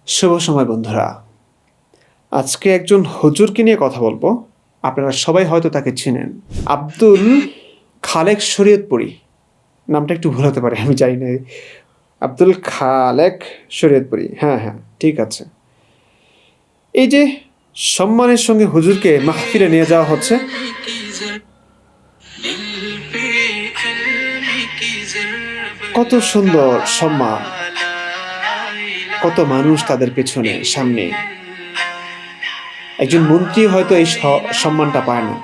শুভ সময় বন্ধুরা। আজকে একজন হুজুরকে নিয়ে কথা বলবো। আপনারা সবাই হয়তো তাকে চিনেন। আব্দুল খালেক শরীয়তপুরী। নামটা একটু ভুল হতে পারে, আমি জানি না। আব্দুল খালেক শরীয়তপুরী, হ্যাঁ হ্যাঁ ঠিক আছে। এই যে সম্মানের সঙ্গে হুজুরকে মাহফিলে নিয়ে যাওয়া হচ্ছে, কত সুন্দর সম্মান, কত মানুষ তাদের পেছনে সামনে। একজন মন্ত্রী হয়তো এই সম্মানটা পায় না।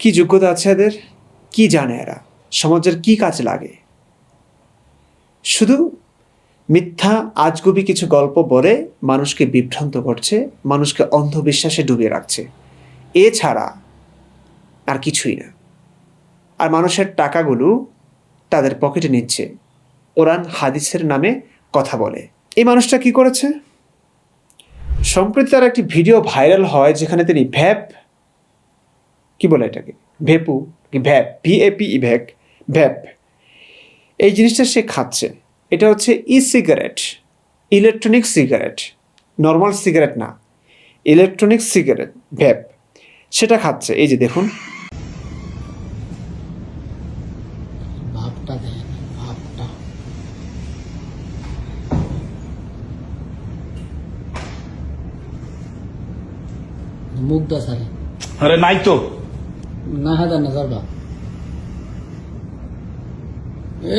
কি যোগ্যতা আছে এদের? কি জানে এরা? সমাজের কি কাজে লাগে? শুধু মিথ্যা আজগুবি কিছু গল্প বলে মানুষকে বিভ্রান্ত করছে, মানুষকে অন্ধবিশ্বাসে ডুবিয়ে রাখছে। এছাড়া আর কিছুই না। আর মানুষের টাকাগুলো তাদের পকেটে নিচ্ছে, কোরআন হাদিসের নামে কথা বলে। এই মানুষটা কি করেছে? সম্প্রতি তার একটি ভিডিও ভাইরাল হয় যেখানে তিনি ভ্যাপ, কি বলে এটাকে, ভেপু কি ভ্যাপ, ভিএপি ভ্যাক, ভ্যাপ, এই জিনিসটা সে খাচ্ছে। এটা হচ্ছে e cigarette, electronic cigarette, normal cigarette না, ইলেকট্রনিক সিগারেট, ভ্যাপ। সেটা খাচ্ছে। এই যে দেখুন, ভাবটা দেন, ভাবটা মুগ্ধা সারে আরে নাই তো না হাদা নজর বা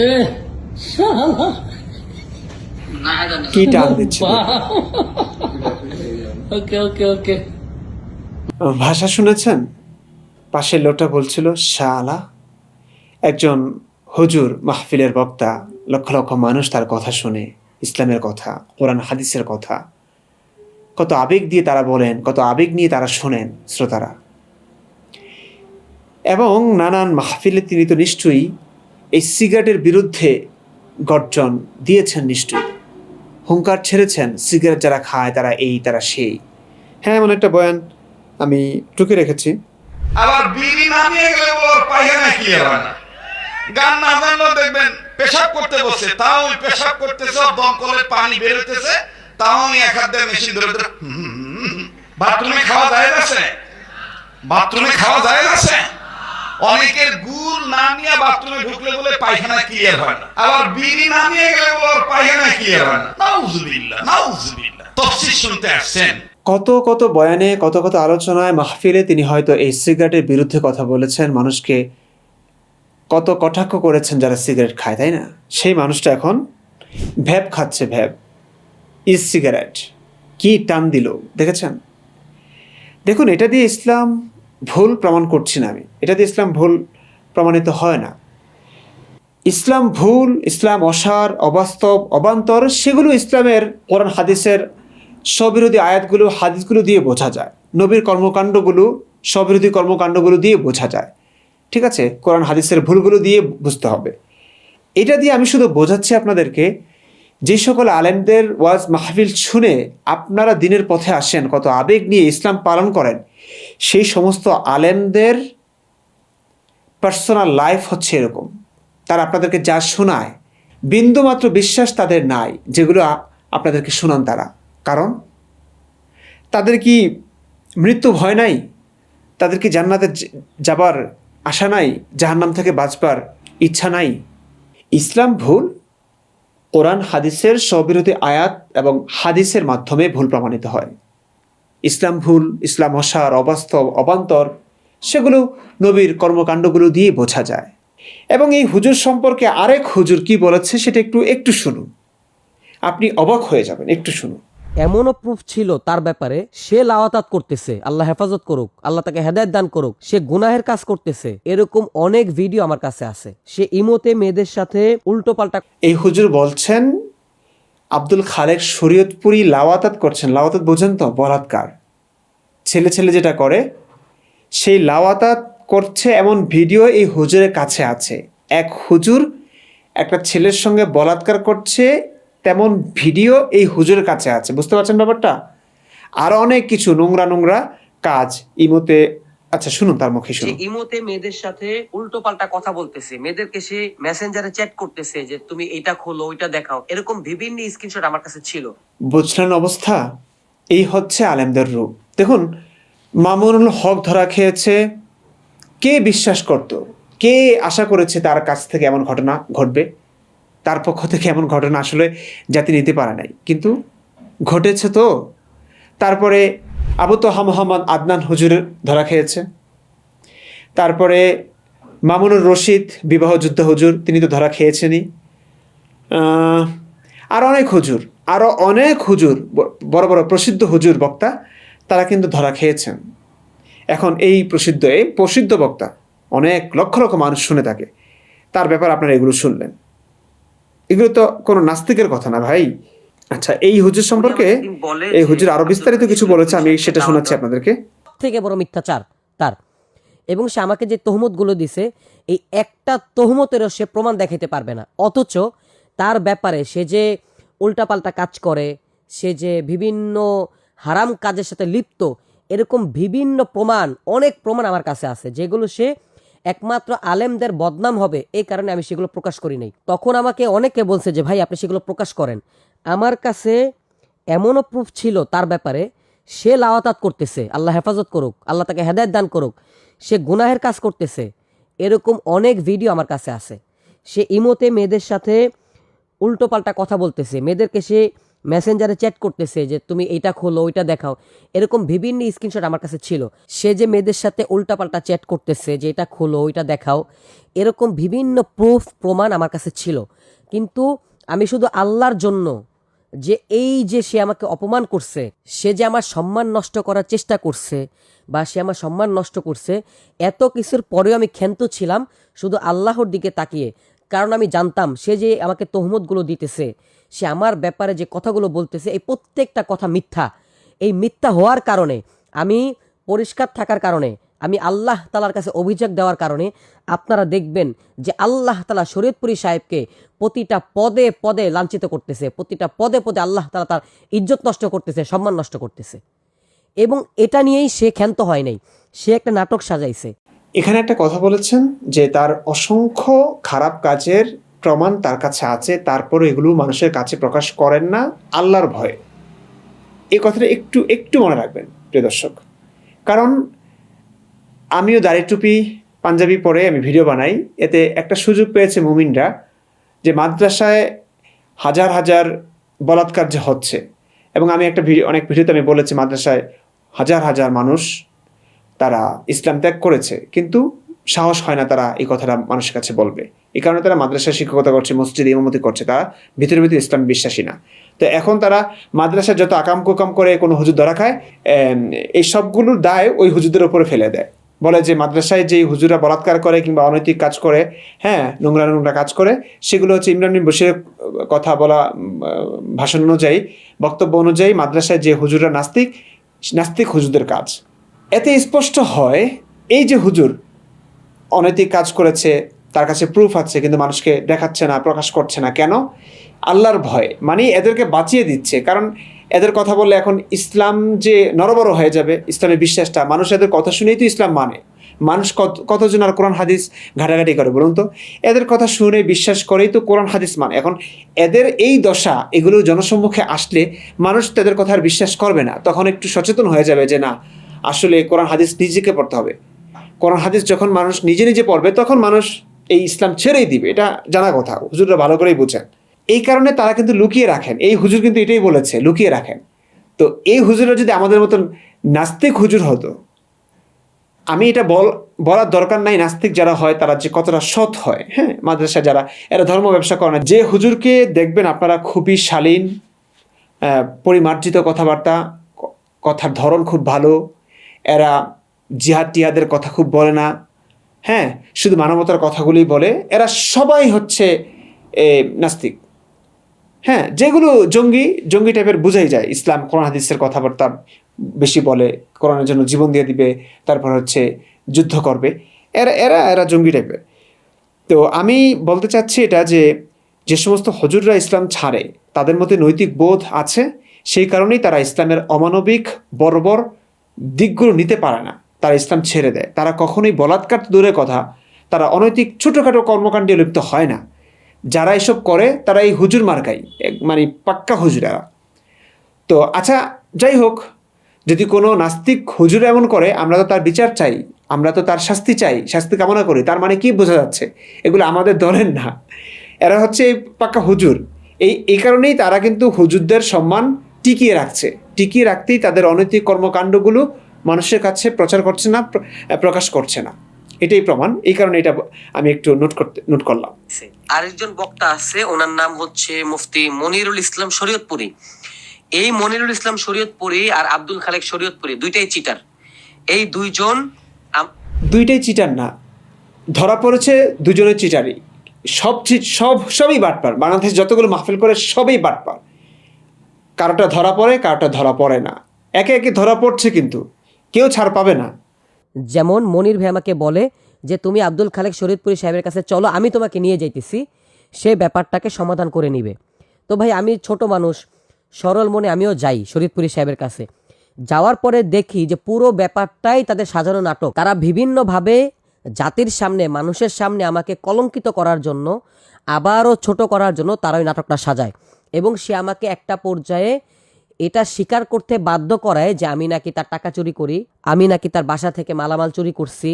এ শালা না হাদা কি টান দিচ্ছে। ওকে ওকে ওকে ভাষা শুনেছেন? পাশের লোকটা বলছিল শালা। একজন হুজুর, মাহফিলের বক্তা, লক্ষ লক্ষ মানুষ তার কথা শুনে, ইসলামের কথা, কোরআন হাদিসের কথা, কত আবেগ দিয়ে তারা বলেন, কত আবেগ নিয়ে তারা শোনেন শ্রোতারা। এবং নানান মাহফিলে তিনি তো নিশ্চয়ই এই সিগারেটের বিরুদ্ধে গর্জন দিয়েছেন, নিশ্চয়ই হুঙ্কার ছেড়েছেন, সিগারেট যারা খায় তারা এই তারা সেই। হ্যাঁ, এমন একটা বয়ান আমি টুকে রেখেছি। আবার বিড়ি নামিয়ে গেলে ওর পায়খানা ক্লিয়ার হয় না। গান না জানলেও দেখবেন পেশাব করতে বসে, তাও ওই পেশাব করতেছে, দমকলের পানি বেরোতেছে, তাও আমি এক হাত দিয়ে মেশিন ধরে ধরে বাথরুমে খাওয়া যায় আছে, বাথরুমে খাওয়া যায় আছে। অনেকের গুড় নামিয়ে বাথরুমে ঢুকলে বলে পায়খানা ক্লিয়ার হয় না, আবার বিড়ি নামিয়ে গেলে ওর পায়খানা ক্লিয়ার হয় না। নাউজুবিল্লাহ, নাউজুবিল্লাহ। তাফসীর শুনতে আসছেন, কত কত বয়ানে, কত কত আলোচনায়, মাহফিলে তিনি হয়তো এই সিগারেটের বিরুদ্ধে কথা বলেছেন, মানুষকে কত কটাক্ষ করেছেন যারা সিগারেট খায়, তাই না? সেই মানুষটা এখন ভ্যাপ খাচ্ছে, ভ্যাপ, ই সিগারেট। কি টান দিল দেখেছেন? দেখুন, এটা দিয়ে ইসলাম ভুল প্রমাণ করছি না আমি, এটা দিয়ে ইসলাম ভুল প্রমাণিত হয় না। ইসলাম ভুল, ইসলাম অসার, অবাস্তব, অবান্তর, সেগুলো ইসলামের কোরআন হাদিসের স্ববিরোধী আয়াতগুলো, হাদিসগুলো দিয়ে বোঝা যায়। নবীর কর্মকাণ্ডগুলো, স্ববিরোধী কর্মকাণ্ডগুলো দিয়ে বোঝা যায়। ঠিক আছে, কোরআন হাদিসের ভুলগুলো দিয়ে বুঝতে হবে। এটা দিয়ে আমি শুধু বোঝাচ্ছি আপনাদেরকে, যে সকল আলেমদের ওয়াজ মাহফিল শুনে আপনারা দিনের পথে আসেন, কত আবেগ নিয়ে ইসলাম পালন করেন, সেই সমস্ত আলেমদের পার্সোনাল লাইফ হচ্ছে এরকম। তারা আপনাদেরকে যা শোনায়, বিন্দুমাত্র বিশ্বাস তাদের নাই যেগুলো আপনাদেরকে শোনান তারা। কারণ তাদের কি মৃত্যু ভয় নাই? তাদের কি জান্নাতে যাবার আশা নাই? জাহান্নাম থেকে বাঁচবার ইচ্ছা নাই? ইসলাম ভুল, কোরআন হাদিসের স্ববিরোধী আয়াত এবং হাদিসের মাধ্যমে ভুল প্রমাণিত হয়। ইসলাম ভুল, ইসলাম অসার, অবাস্তব, অবান্তর, সেগুলো নবীর কর্মকাণ্ডগুলো দিয়ে বোঝা যায়। এবং এই হুজুর সম্পর্কে আরেক হুজুর কি বলেছে সেটা একটু শুনুন, আপনি অবাক হয়ে যাবেন। একটু শুনুন। এমনও প্রুফ ছিল তার ব্যাপারে, সে লাওয়াতাত করতেছে, আল্লাহ হেফাজত করুক, আল্লাহ তাকে হেদায়েত দান করুক, সে গুনাহের কাজ করতেছে, এরকম অনেক ভিডিও আমার কাছে আছে। সে ইমোতে মেয়েদের সাথে উল্টো পাল্টা। এই হুজুর বলছেন আব্দুল খালেক শরীয়তপুরী লাওয়াতাত করছেন। লাওয়াতাত বোঝেন তো? বলাৎকার, ছেলে ছেলে যেটা করে সেই লাওয়াতাত করছে, এমন ভিডিও এই হুজুরের কাছে আছে। এক হুজুর একটা ছেলের সঙ্গে বলাৎকার করছে, তেমন ভিডিও এই হুজুরের কাছে আছে। বুঝতে পারছেন ব্যাপারটা? আরও অনেক কিছু নোংরা নোংরা কাজ ইমোতে আচ্ছা শুনুন, তার মুখে সে শুনুন। ইমোতে মেয়েদের সাথে উল্টো পাল্টা কথা বলতেছে, মেয়েদেরকে সে মেসেঞ্জারে চ্যাট করতেছে যে তুমি এটা খোলো ওইটা দেখাও, এরকম বিভিন্ন স্ক্রিনশট আমার কাছে ছিল। বুঝলেন অবস্থা? এই হচ্ছে আলেমদের রূপ। দেখুন, মামুনুল হক ধরা খেয়েছে, কে বিশ্বাস করত, কে আশা করেছে তার কাছ থেকে এমন ঘটনা ঘটবে? তার পক্ষ থেকে এমন ঘটনা আসলে জাতি নিতে পারে নাই, কিন্তু ঘটেছে তো। তারপরে আবু তোহা মোহাম্মদ আদনান হুজুর ধরা খেয়েছে, তারপরে মামুনুর রশিদ বিবাহযুদ্ধ হুজুর, তিনি তো ধরা খেয়েছেনই। আরও অনেক হুজুর, বড় বড় প্রসিদ্ধ হুজুর বক্তা, তারা কিন্তু ধরা খেয়েছেন। এখন এই প্রসিদ্ধ বক্তা, অনেক লক্ষ লক্ষ মানুষ শুনে থাকে, তার ব্যাপারে আপনারা এগুলো শুনলেন। এগুলো তো কোনো নাস্তিকের কথা না ভাই। আচ্ছা, এই হুজুর সম্পর্কে এই হুজুর আরো বিস্তারিত কিছু বলেছে, আমি সেটা শোনাচ্ছি আপনাদেরকে। থেকে বড় মিথ্যাচার তার, এবং সে আমাকে যে তহমত গুলো দিছে, এই একটা তহমতেরও সে প্রমাণ দেখাতে পারবে না। অথচ তার ব্যাপারে সে যে উল্টাপাল্টা কাজ করে, সে যে বিভিন্ন হারাম কাজের সাথে লিপ্ত, এরকম বিভিন্ন প্রমাণ, অনেক প্রমাণ আমার কাছে আছে, যেগুলো সে একমাত্র আলেমদের বদনাম হবে এই কারণে আমি সেগুলো প্রকাশ করি নাই। তখন আমাকে অনেকে বলছে যে ভাই আপনি সেগুলো প্রকাশ করেন। আমার কাছে এমনও প্রুফ ছিল তার ব্যাপারে, সে লাওয়াতাত করতেছে, আল্লাহ হেফাজত করুক, আল্লাহ তাকে হেদায়েত দান করুক, সে গুনাহের কাজ করতেছে, এরকম অনেক ভিডিও আমার কাছে আছে। সে ইমোতে মেয়েদের সাথে উল্টোপাল্টা কথা বলতেছে, মেয়েদেরকে সে মেসেঞ্জারে চ্যাট করতেছে যে তুমি এইটা খোলো ওইটা দেখাও, এরকম বিভিন্ন স্ক্রিনশট আমার কাছে ছিল। সে যে মেয়েদের সাথে উল্টাপাল্টা চ্যাট করতেছে যে এটা খোলো ওইটা দেখাও, এরকম বিভিন্ন প্রুফ প্রমাণ আমার কাছে ছিল। কিন্তু আমি শুধু আল্লাহর জন্য, যে এই যে সে আমাকে অপমান করছে, সে যে আমার সম্মান নষ্ট করার চেষ্টা করছে, বা সে আমার সম্মান নষ্ট করছে, এত কিছুর পরেও আমি ক্ষান্ত ছিলাম শুধু আল্লাহর দিকে তাকিয়ে। কারণ আমি জানতাম সে যে আমাকে তহমতগুলো দিতেছে, সে আমার ব্যাপারে যে কথাগুলো বলতেছে, এই প্রত্যেকটা কথা মিথ্যা। এই মিথ্যা হওয়ার কারণে, আমি পরিষ্কার থাকার কারণে, আমি আল্লাহ তালার কাছে অভিযোগ দেওয়ার কারণে আপনারা দেখবেন যে আল্লাহ তালা শরীয়তপুরী সাহেবকে প্রতিটা পদে পদে লাঞ্ছিত করতেছে, প্রতিটা পদে পদে আল্লাহ তালা তার ইজ্জত নষ্ট করতেছে, সম্মান নষ্ট করতেছে। এবং এটা নিয়েই সে ক্ষান্ত হয় নাই, সে একটা নাটক সাজাইছে। এখানে একটা কথা বলেছেন যে তার অসংখ্য খারাপ কাজের প্রমাণ তার কাছে আছে, তারপরে এগুলো মানুষের কাছে প্রকাশ করেন না আল্লাহর ভয়ে। এই কথাটা একটু মনে রাখবেন প্রিয় দর্শক, কারণ আমিও দাড়ি টুপি পাঞ্জাবি পরে আমি ভিডিও বানাই, এতে একটা সুযোগ পেয়েছে মুমিনরা যে মাদ্রাসায় হাজার হাজার বলাৎকার যে হচ্ছে, এবং আমি অনেক ভিডিওতে আমি বলেছি মাদ্রাসায় হাজার হাজার মানুষ তারা ইসলাম ত্যাগ করেছে, কিন্তু সাহস হয় না তারা এই কথাটা মানুষের কাছে বলবে। এই কারণে তারা মাদ্রাসায় শিক্ষকতা করছে, মসজিদে ইমামতি করছে, তারা ভিতরে ভিতরে ইসলাম বিশ্বাসী না। তো এখন তারা মাদ্রাসায় যত আকাম কুকাম করে কোনো হুজুর ধরা খায়, এই সবগুলোর দায় ওই হুজুরদের উপরে ফেলে দেয়। বলে যে মাদ্রাসায় যেই হুজুরা বলাৎকার করে কিংবা অনৈতিক কাজ করে, হ্যাঁ, নোংরা কাজ করে, সেগুলো হচ্ছে ইমরান বিন বশিরের কথা বলা ভাষণ অনুযায়ী, বক্তব্য অনুযায়ী মাদ্রাসায় যে হুজুররা নাস্তিক হুজুরদের কাজ। এতে স্পষ্ট হয় এই যে হুজুর অনৈতিক কাজ করেছে, তার কাছে প্রুফ আছে, কিন্তু মানুষকে দেখাচ্ছে না, প্রকাশ করছে না। কেন? আল্লাহর ভয়। মানে এদেরকে বাঁচিয়ে দিচ্ছে, কারণ এদের কথা বললে এখন ইসলাম যে নরবর হয়ে যাবে, ইসলামের বিশ্বাসটা, মানুষ এদের কথা শুনেই তো ইসলাম মানে। মানুষ কতজন আর কোরআন হাদিস ঘাটাঘাটি করে বলুন তো? এদের কথা শুনে বিশ্বাস করেই তো কোরআন হাদিস মানে। এখন এদের এই দশা, এগুলো জনসম্মুখে আসলে মানুষ তাদের কথা আর বিশ্বাস করবে না। তখন একটু সচেতন হয়ে যাবে যে না, আসলে কোরআন হাদিস নিজেকে পড়তে হবে। কোরআন হাদিস যখন মানুষ নিজে পড়বে, তখন মানুষ এই ইসলাম ছেড়েই দিবে। এটা জানা কথা, হুজুররা ভালো করেই বুঝেন। এই কারণে তারা কিন্তু লুকিয়ে রাখেন। এই হুজুর কিন্তু এটাই বলেছে, লুকিয়ে রাখেন। তো এই হুজুররা যদি আমাদের মতন নাস্তিক হুজুর হতো, আমি এটা বলার দরকার নাই নাস্তিক যারা হয় তারা যে কতটা সৎ হয়। হ্যাঁ, মাদ্রাসা যারা, এরা ধর্ম ব্যবসা করে না। যে হুজুরকে দেখবেন আপনারা খুবই শালীন, পরিমার্জিত কথাবার্তা, কথার ধরন খুব ভালো, এরা জিহাদের কথা খুব বলে না, হ্যাঁ, শুধু মানবতার কথাগুলি বলে, এরা সবাই হচ্ছে নাস্তিক। হ্যাঁ, যেগুলো জঙ্গি টাইপের বোঝাই যায়। ইসলাম কোরআন হাদিসের কথাবার্তা বেশি বলে, কোরআনের জন্য জীবন দিয়ে দিবে, তারপর হচ্ছে যুদ্ধ করবে, এরা জঙ্গি টাইপের। তো আমি বলতে চাচ্ছি এটা যে সমস্ত হুজুররা ইসলাম ছাড়ে, তাদের মধ্যে নৈতিক বোধ আছে, সেই কারণেই তারা ইসলামের অমানবিক বর্বর দিকগুলো নিতে পারে না। তারা ইসলাম ছেড়ে দেয়। তারা কখনোই বলাৎকার তো দূরের কথা, তারা অনৈতিক ছোটোখাটো কর্মকাণ্ডে লিপ্ত হয় না। যারা এসব করে তারা এই হুজুর মার্কাই, মানে পাক্কা হুজুরেরা। তো আচ্ছা, যাই হোক, যদি কোনো নাস্তিক হুজুর এমন করে, আমরা তো তার বিচার চাই, আমরা তো তার শাস্তি চাই, শাস্তি কামনা করি। তার মানে কি বোঝা যাচ্ছে? এগুলো আমাদের দলের না, এরা হচ্ছে এই পাক্কা হুজুর। এই কারণেই তারা কিন্তু হুজুরদের সম্মান টিকিয়ে রাখছে। টিকিয়ে রাখতেই তাদের অনৈতিক কর্মকাণ্ডগুলো মানুষের কাছে প্রচার করছে না, প্রকাশ করছে না। এটাই প্রমাণ। এই কারণে এটা আমি একটু নোট করলাম। আরেকজন বক্তা আছে, ওনার নাম হচ্ছে মুফতি মনিরুল ইসলাম শরীয়তপুরী। এই মনিরুল ইসলাম শরীয়তপুরী আর আব্দুল খালেক শরীয়তপুরী দুইটাই চিটার। এই দুইজন দুইটাই চিটার না, ধরা পড়েছে দুজনের চিটারই। সবই বাটপার। বাংলাদেশ যতগুলো মাহফিল করে সবই বাটপার। কারোটা ধরা পড়ে, কারোটা ধরা পড়ে না। একে একে ধরা পড়ছে, কিন্তু কেউ ছাড় পাবে না। যেমন মনির ভাই আমাকে বলে যে তুমি আব্দুল খালেক শরীয়তপুরী সাহেবের কাছে চলো, আমি তোমাকে নিয়ে যাইতেছি, সে ব্যাপারটাকে সমাধান করে নিবে। তো ভাই আমি ছোট মানুষ, সরল মনে আমিও যাই শরীয়তপুরী সাহেবের কাছে। যাওয়ার পরে দেখি যে পুরো ব্যাপারটাই তাদের সাজানো নাটক। তারা বিভিন্নভাবে জাতির সামনে, মানুষের সামনে আমাকে কলঙ্কিত করার জন্য, আবারও ছোট করার জন্য তারা ওই নাটকটা সাজায়। এবং সে আমাকে একটা পর্যায়ে এটা স্বীকার করতে বাধ্য করায় যে আমি নাকি তার টাকা চুরি করি, আমি নাকি তার বাসা থেকে মালামাল চুরি করছি,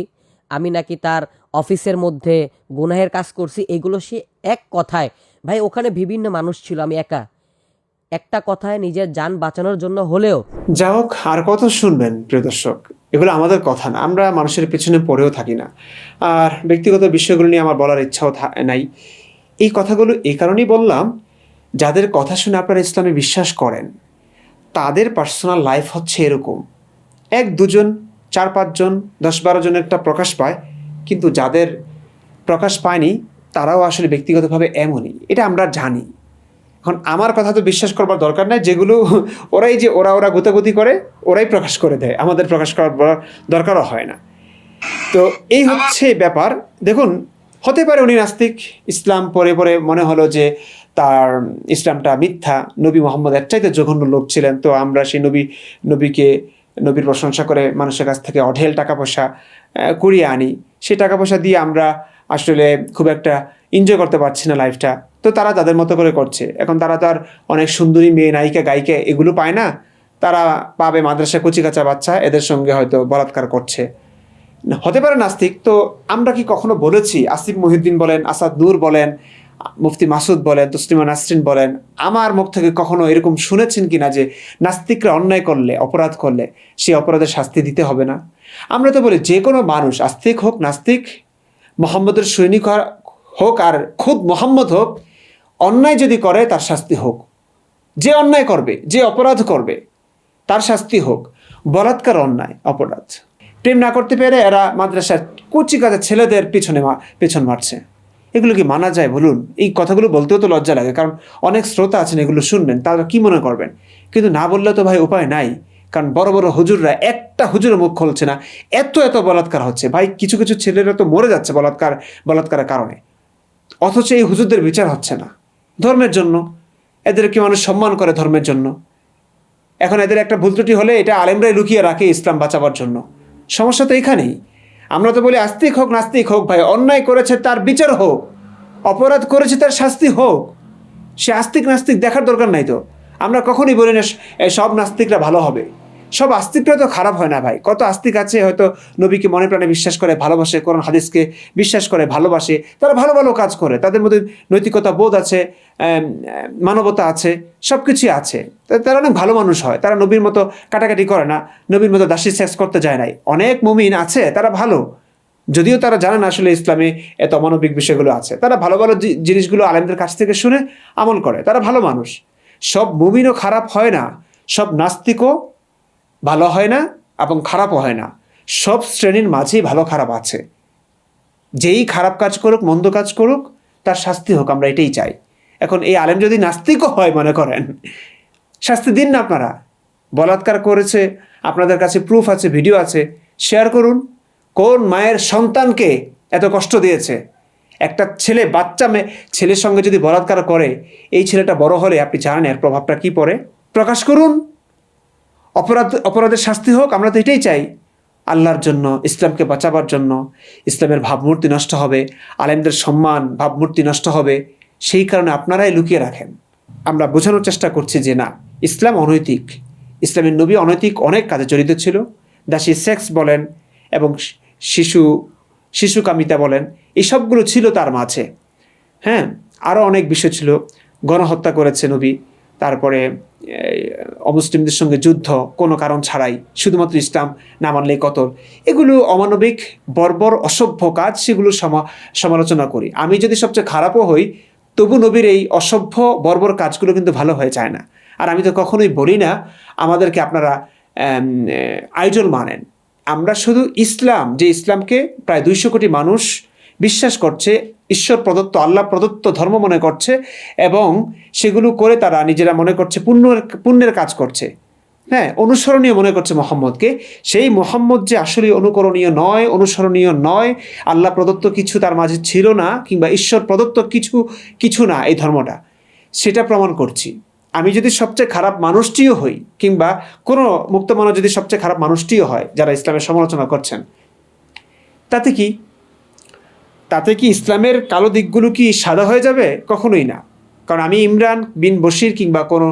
আমি নাকি তার অফিসের মধ্যে গুনাহের কাজ করছি। এগুলো সে এক কথায়, ভাই ওখানে বিভিন্ন মানুষ ছিল, আমি একা, একটা কথায় নিজের যান বাঁচানোর জন্য হলেও। যা হোক, আর কত শুনবেন প্রিয় দর্শক? এগুলো আমাদের কথা না, আমরা মানুষের পিছনে পড়েও থাকি না। আর ব্যক্তিগত বিষয়গুলো নিয়ে আমার বলার ইচ্ছাও নাই। এই কথাগুলো এই কারণেই বললাম, যাদের কথা শুনে আপনারা ইসলামে বিশ্বাস করেন, তাদের পার্সোনাল লাইফ হচ্ছে এরকম। 1-2 জন, 4-5 জন, 10-12 জনেরটা প্রকাশ পায়, কিন্তু যাদের প্রকাশ পায়নি তারাও আসলে ব্যক্তিগতভাবে এমনই। এটা আমরা জানি। এখন আমার কথা তো বিশ্বাস করবার দরকার নাই, যেগুলো ওরা গুতাগুতি করে, ওরাই প্রকাশ করে দেয়, আমাদের প্রকাশ করার দরকারও হয় না। তো এই হচ্ছে ব্যাপার। দেখুন, হতে পারে উনি নাস্তিক, ইসলাম পরে পরে মনে হলো যে তার ইসলামটা মিথ্যা, নবী মোহাম্মদ এর চাইতে জঘন্য লোক ছিলেন, তো আমরা সেই নবীর প্রশংসা করে মানুষের কাছ থেকে অঢেল টাকা পয়সা কুড়িয়ে আনি। সেই টাকা পয়সা দিয়ে আমরা আসলে খুব একটা এনজয় করতে পারছি না লাইফটা। তো তারা তাদের মতো করে করছে। এখন তারা তো আর অনেক সুন্দরী মেয়ে, নায়িকা, গায়িকা এগুলো পায় না। তারা পাবে মাদ্রাসা কচিকাঁচা বাচ্চা, এদের সঙ্গে হয়তো বলাৎকার করছে। হতে পারে নাস্তিক। তো আমরা কি কখনো বলেছি, আসিফ মহিউদ্দিন বলেন, আসাদ নূর বলেন, মুফতি মাসুদ বলেন, তসলিমা নাসরিন বলেন, আমার মুখ থেকে কখনো এরকম শুনেছেন কিনা যে নাস্তিকরা অন্যায় করলে, অপরাধ করলে সেই অপরাধের শাস্তি দিতে হবে না? আমরা তো বলি যে কোনো মানুষ, আস্তিক হোক নাস্তিক, মোহাম্মদের সৈনিক হোক আর খুদ মোহাম্মদ হোক, অন্যায় যদি করে তার শাস্তি হোক। যে অন্যায় করবে, যে অপরাধ করবে তার শাস্তি হোক। বলাৎকার অন্যায়, অপরাধ। প্রেম না করতে পেরে এরা মাদ্রাসার কচিকাঁচা ছেলেদের পেছন মারছে। এগুলো কি মানা যায় বলুন? এই কথাগুলো বলতেও তো লজ্জা লাগে, কারণ অনেক শ্রোতা আছেন, এগুলো শুনবেন, তারা কি মনে করবেন? কিন্তু না বললে তো ভাই উপায় নাই, কারণ বড় বড় হুজুররা, একটা হুজুরের মুখ খুলছে না, এত বলাৎকার হচ্ছে। ভাই কিছু কিছু ছেলেরা তো মরে যাচ্ছে বলাৎকারের কারণে, অথচ এই হুজুরদের বিচার হচ্ছে না। ধর্মের জন্য এদেরকে মানুষ সম্মান করে, ধর্মের জন্য। এখন এদের একটা ভুল ত্রুটি হলে এটা আলেমরাই লুকিয়ে রাখে ইসলাম বাঁচাবার জন্য। সমস্যা তো এখানেই। আমরা তো বলি আস্তিক হোক নাস্তিক হোক, ভাই অন্যায় করেছে তার বিচার হোক, অপরাধ করেছে তার শাস্তি হোক। সে আস্তিক নাস্তিক দেখার দরকার নাই তো। আমরা কখনই বলি না সব নাস্তিকরা ভালো হবে, সব আস্তিকরা তো খারাপ হয় না ভাই। কত আস্তিক আছে হয়তো নবীকে মনে প্রাণে বিশ্বাস করে, ভালোবাসে, কোরআন হাদিসকে বিশ্বাস করে, ভালোবাসে, তারা ভালো ভালো কাজ করে, তাদের মধ্যে নৈতিকতা বোধ আছে, মানবতা আছে, সব কিছুই আছে। তারা অনেক ভালো মানুষ হয়, তারা নবীর মতো কাটাকাটি করে না, নবীর মতো দাসী সেক্স করতে যায় নাই। অনেক মুমিন আছে তারা ভালো, যদিও তারা জানে না আসলে ইসলামে এত অমানবিক বিষয়গুলো আছে। তারা ভালো ভালো জিনিসগুলো আলেমদের কাছ থেকে শুনে আমল করে, তারা ভালো মানুষ। সব মুমিনও খারাপ হয় না, সব নাস্তিকও ভালো হয় না এবং খারাপও হয় না। সব শ্রেণীর মাঝেই ভালো খারাপ আছে। যেই খারাপ কাজ করুক, মন্দ কাজ করুক, তার শাস্তি হোক, আমরা এটাই চাই। এখন এই আলেম যদি নাস্তিকও হয়, মনে করেন, শাস্তি দিন না আপনারা। বলাৎকার করেছে, আপনাদের কাছে প্রুফ আছে, ভিডিও আছে, শেয়ার করুন। কোন মায়ের সন্তানকে এত কষ্ট দিয়েছে? একটা বাচ্চা ছেলের সঙ্গে যদি বলাৎকার করে, এই ছেলেটা বড় হলে আপনি জানেন এর প্রভাবটা কী পড়ে। প্রকাশ করুন, অপরাধের শাস্তি হোক, আমরা তো এটাই চাই। আল্লাহর জন্য, ইসলামকে বাঁচাবার জন্য। ইসলামের ভাবমূর্তি নষ্ট হবে, আলেমদের সম্মান ভাবমূর্তি নষ্ট হবে, সেই কারণে আপনারাই লুকিয়ে রাখেন। আমরা বোঝানোর চেষ্টা করছি যে না, ইসলাম অনৈতিক। ইসলামের নবী অনৈতিক অনেক কাজে জড়িত ছিল। দাসী সেক্স বলেন এবং শিশুকামিতা বলেন, এই সবগুলো ছিল তার মাঝে। হ্যাঁ, আরও অনেক বিষয় ছিল। গণহত্যা করেছে নবী, তারপরে অমুসলিমদের সঙ্গে যুদ্ধ কোনো কারণ ছাড়াই, শুধুমাত্র ইসলাম না মানলেই কতল। এগুলো অমানবিক, বর্বর, অসভ্য কাজ, সেগুলো সমালোচনা করি। আমি যদি সবচেয়ে খারাপও হই, তবু নবীর এই অসভ্য বর্বর কাজগুলো কিন্তু ভালো হয়ে যায় না। আর আমি তো কখনোই বলি না আমাদেরকে আপনারা আইডল মানেন। আমরা শুধু ইসলাম, যে ইসলামকে প্রায় 200 কোটি মানুষ বিশ্বাস করছে, ঈশ্বর প্রদত্ত, আল্লাহ প্রদত্ত ধর্ম মনে করছে, এবং সেগুলো করে তারা নিজেরা মনে করছে পুণ্যের কাজ করছে। হ্যাঁ, অনুসরণীয় মনে করছে মোহাম্মদকে। সেই মোহাম্মদ যে আসলে অনুকরণীয় নয়, অনুসরণীয় নয়, আল্লাহ প্রদত্ত কিছু তার মাঝে ছিল না, কিংবা ঈশ্বর প্রদত্ত কিছু না এই ধর্মটা, সেটা প্রমাণ করছি। আমি যদি সবচেয়ে খারাপ মানুষটিও হই, কিংবা কোনো মুক্ত মানুষ যদি সবচেয়ে খারাপ মানুষটিও হয় যারা ইসলামের সমালোচনা করছেন, তাতে কি ইসলামের কালো দিকগুলো কি সাদা হয়ে যাবে? কখনোই না। কারণ আমি ইমরান বিন বশির কিংবা কোনো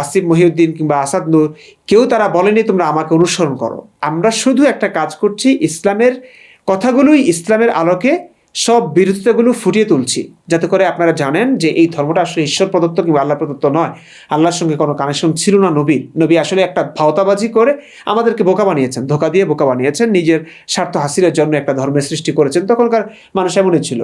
আসিফ মহিউদ্দিন কিংবা আসাদ নূর, কেউ তারা বলেনি তোমরা আমাকে অনুসরণ করো। আমরা শুধু একটা কাজ করছি, ইসলামের কথাগুলোই ইসলামের আলোকে সব বিরোধিতাগুলো ফুটিয়ে তুলছি, যাতে করে আপনারা জানেন যে এই ধর্মটা আসলে ঈশ্বর প্রদত্ত কিংবা আল্লাহ প্রদত্ত নয়। আল্লাহর সঙ্গে কোনো কানেকশন ছিল না নবী আসলে একটা ভাওতাবাজি করে আমাদেরকে বোকা বানিয়েছেন, ধোকা দিয়ে বোকা বানিয়েছেন, নিজের স্বার্থ হাসিলের জন্য একটা ধর্মের সৃষ্টি করেছেন। তখনকার মানুষ এমনই ছিল,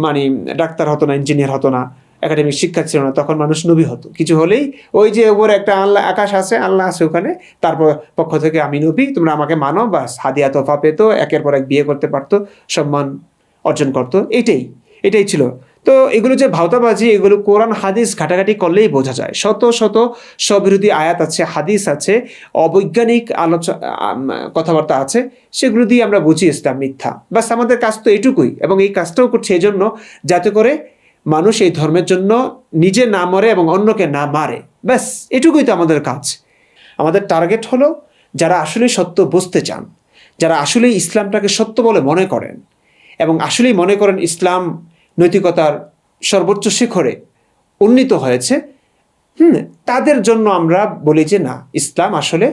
মানে ডাক্তার হতো না, ইঞ্জিনিয়ার হতো না, একাডেমিক শিক্ষা ছিল না, তখন মানুষ নবী হতো। কিছু হলেই ওই যে উপরে একটা আল্লাহ আকাশ আছে, আল্লাহ আছে ওখানে, তারপর পক্ষ থেকে আমি নবী, তোমরা আমাকে মানো, বাস হাদিয়া তোফা পেতো, একের পর এক বিয়ে করতে পারতো, সম্মান অর্জন করতো। এটাই ছিল। তো এগুলো যে ভাওতাবাজি, এগুলো কোরআন হাদিস ঘাটাঘাটি করলেই বোঝা যায়। শত শত স্ববিরোধী আয়াত আছে, হাদিস আছে, অবৈজ্ঞানিক কথাবার্তা আছে, সেগুলো দিয়ে আমরা বুঝি ইসলাম মিথ্যা। বাস আমাদের কাজ তো এটুকুই, এবং এই কাজটাও করছে এই জন্য যাতে করে মানুষ এই ধর্মের জন্য নিজে না মরে এবং অন্যকে না মারে। ব্যাস এটুকুই তো আমাদের কাজ। আমাদের টার্গেট হলো যারা আসলে সত্য বুঝতে চান, যারা আসলেই ইসলামটাকে সত্য বলে মনে করেন এবং আসলেই মনে করেন ইসলাম নৈতিকতার সর্বোচ্চ শিখরে উন্নীত হয়েছে, তাদের জন্য আমরা বলি যে না, ইসলাম আসলে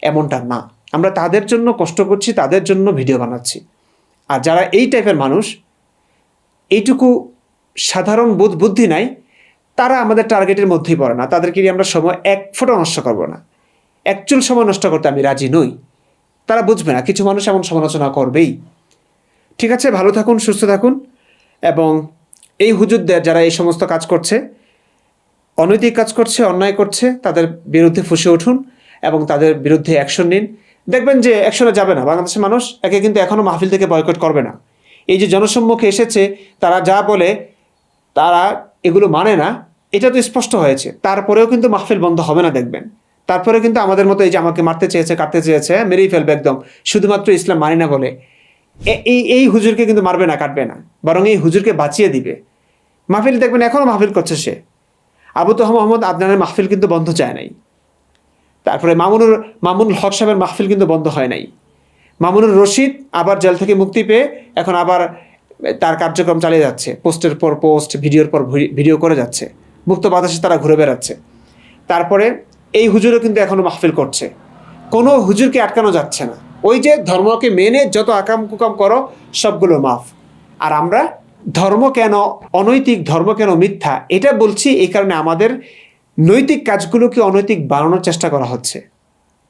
এমনটা না। আমরা তাদের জন্য কষ্ট করছি, তাদের জন্য ভিডিও বানাচ্ছি। আর যারা এই টাইপের মানুষ, এইটুকু সাধারণ বুদ্ধি নাই, তারা আমাদের টার্গেটের মধ্যেই পড়ে না। তাদেরকে আমরা সময় এক ফোঁটা নষ্ট করবো না, একচুল সময় নষ্ট করতে আমি রাজি নই। তারা বুঝবে না, কিছু মানুষ এমন সমালোচনা করবেই। ঠিক আছে, ভালো থাকুন, সুস্থ থাকুন, এবং এই হুজুরদের যারা এই সমস্ত কাজ করছে, অনৈতিক কাজ করছে, অন্যায় করছে, তাদের বিরুদ্ধে ফুঁসে উঠুন এবং তাদের বিরুদ্ধে অ্যাকশন নিন। দেখবেন যে অ্যাকশনে যাবে না, বাংলাদেশের মানুষ একে কিন্তু এখনও মাহফিল থেকে বয়কট করবে না। এই যে জনসম্মুখে এসেছে, তারা যা বলে তারা এগুলো মানে না, এটা তো স্পষ্ট হয়েছে। তারপরেও কিন্তু মাহফিল বন্ধ হবে না, দেখবেন। তারপরে কিন্তু আমাদের মতো এই যে আমাকে মারতে চেয়েছে, কাটতে চেয়েছে, মেরেই ফেলবে একদম, শুধুমাত্র ইসলাম মানি না বলে। এই হুজুরকে কিন্তু মারবে না, কাটবে না, বরং এই হুজুরকে বাঁচিয়ে দিবে। মাহফিল দেখবেন এখনও মাহফিল করছে সে। আবু তোহা মোহাম্মদ আদনানের মাহফিল কিন্তু বন্ধ যায় নাই। তারপরে মামুনুল হক সাহেবের মাহফিল কিন্তু বন্ধ হয় নাই। মামুনুর রশিদ আবার জেল থেকে মুক্তি পেয়ে এখন আবার তার কার্যক্রম চালিয়ে যাচ্ছে, পোস্টের পর পোস্ট, ভিডিওর পর ভিডিও করে যাচ্ছে, মুক্ত বাতাসে তারা ঘুরে বেড়াচ্ছে। তারপরে এই হুজুরও কিন্তু এখনও মাহফিল করছে, কোনো হুজুরকে আটকানো যাচ্ছে না। ওই যে ধর্মকে মেনে যত আকাম কুকাম করো সবগুলো মাফ। আর আমরা ধর্ম কেন অনৈতিক, ধর্ম কেন মিথ্যা, এটা বলছি এই কারণে আমাদের নৈতিক কাজগুলোকে অনৈতিক বানানোর চেষ্টা করা হচ্ছে,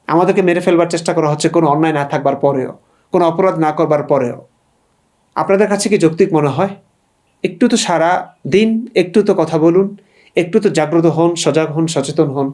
আমাদেরকে মেরে ফেলবার চেষ্টা করা হচ্ছে, কোনো অন্যায় না থাকবার পরেও, কোনো অপরাধ না করবার পরেও। আপনাদের কাছে কি যৌক্তিক মনে হয়? একটু তো সারা দিন একটু তো কথা বলুন, একটু তো জাগ্রত হন, সজাগ হন, সচেতন হন।